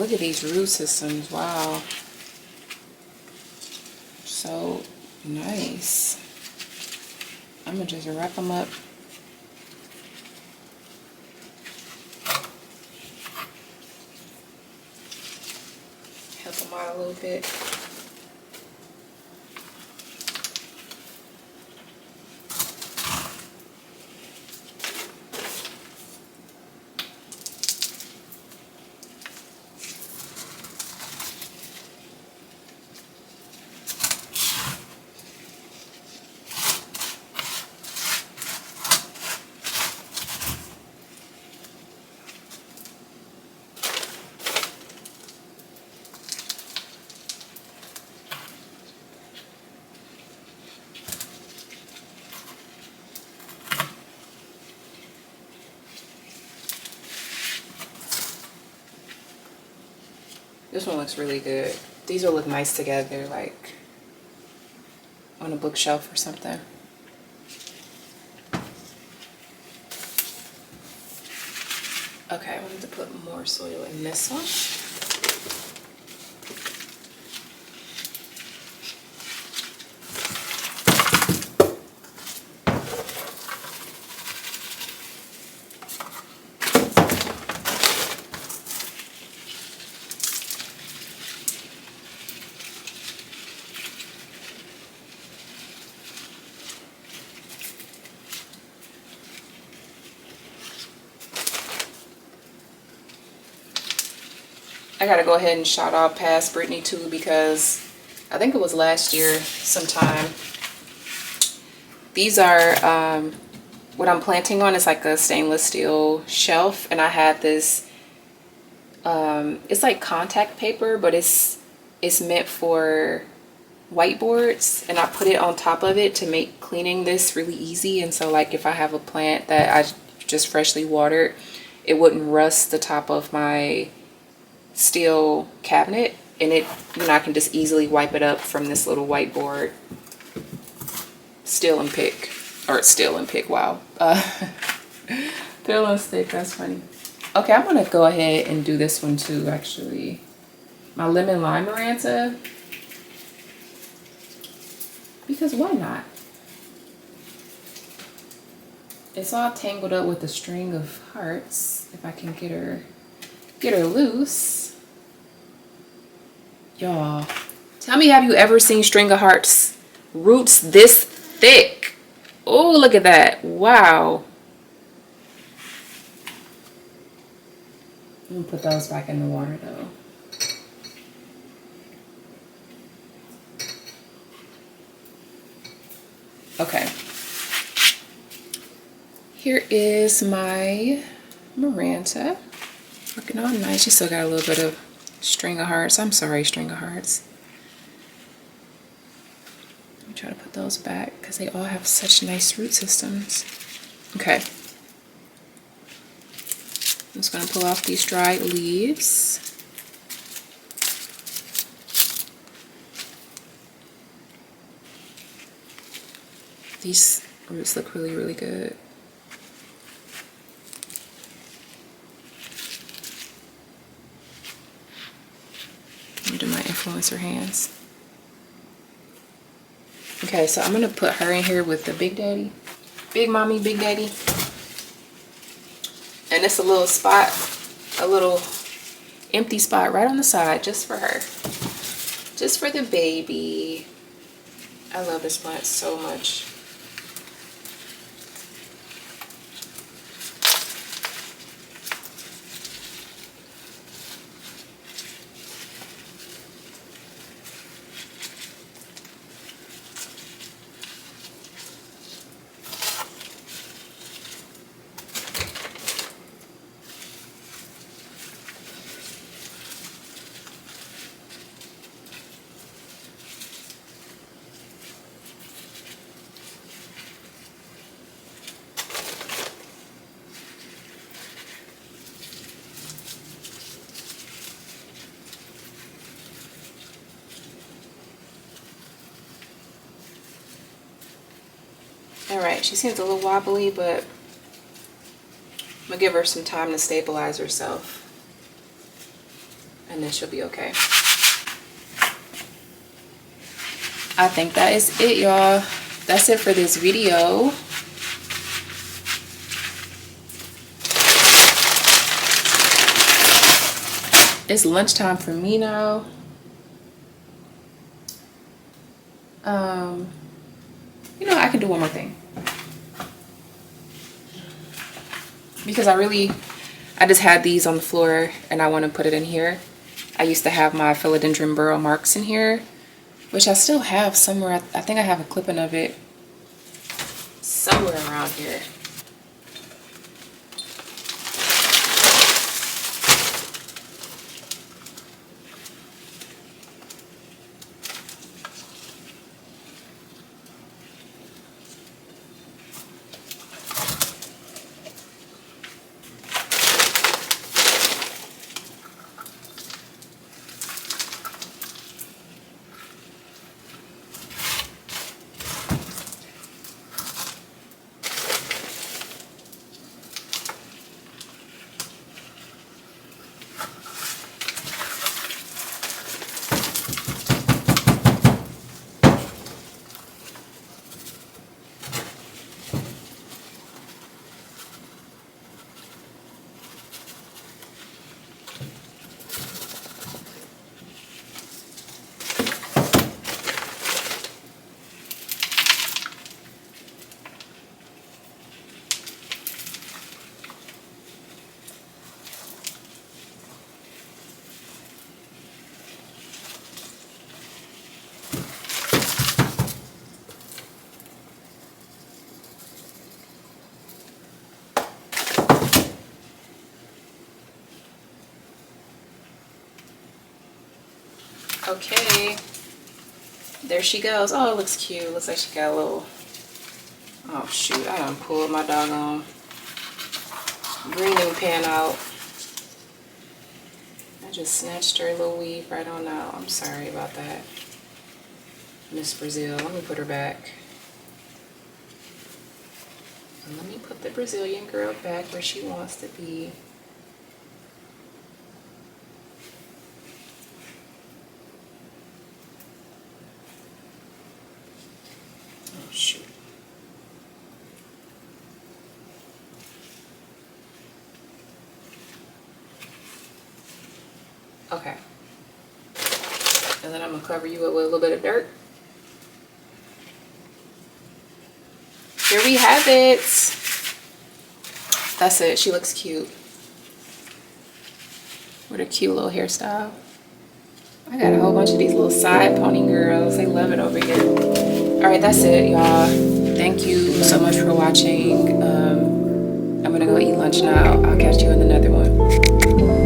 look at these root systems. Wow. So nice. I'm gonna just wrap them up. Help them out a little bit. This one looks really good. These will look nice together, like on a bookshelf or something. Okay, I wanted to put more soil in this one. I gotta go ahead and shout out past Brittany too, because I think it was last year sometime. These are what I'm planting on is like a stainless steel shelf, and I had this it's like contact paper, but it's meant for whiteboards, and I put it on top of it to make cleaning this really easy. And so like if I have a plant that I just freshly watered, it wouldn't rust the top of my steel cabinet, and it, you know, I can just easily wipe it up from this little whiteboard. Still and pick, or still and pick, wow. Pill and stick, that's funny. Okay, I'm gonna go ahead and do this one too, actually. My lemon lime Maranta, because why not? It's all tangled up with a string of hearts. If I can get her loose. Y'all, tell me, have you ever seen string of hearts roots this thick? Oh, look at that. Wow. I'm gonna put those back in the water though. Okay. Here is my Maranta. Looking all nice. She still got a little bit of string of hearts. I'm sorry, string of hearts. Let me try to put those back because they all have such nice root systems. Okay. I'm just going to pull off these dried leaves. These roots look really, really good. Let me do my influencer hands. Okay, so I'm gonna put her in here with the Big Daddy. Big Mommy, Big Daddy. And it's a little spot, a little empty spot right on the side just for her. Just for the baby. I love this plant so much. Alright, she seems a little wobbly, but I'm gonna give her some time to stabilize herself. And and then she'll be okay. I think that is it, y'all. That's it for this video. It's lunchtime for me now. You know, I can do one more thing. Because I just had these on the floor and I want to put it in here. I used to have my philodendron burrow marks in here, which I still have somewhere. I think I have a clipping of it somewhere around here. Okay, there she goes. Oh, it looks cute. Looks like she got a little, oh shoot, I done pulled my doggone greening pan out. I just snatched her little weave right on out. I'm sorry about that, Miss Brazil. Let me put her back. And let me put the Brazilian girl back where she wants to be. Shoot. Okay. And then I'm gonna cover you up with a little bit of dirt. Here we have it. That's it. She looks cute. With a cute little hairstyle. I got a whole bunch of these little side pony girls. They love it over here. Alright, that's it, y'all. Thank you so much for watching. I'm gonna go eat lunch now. I'll catch you in another one.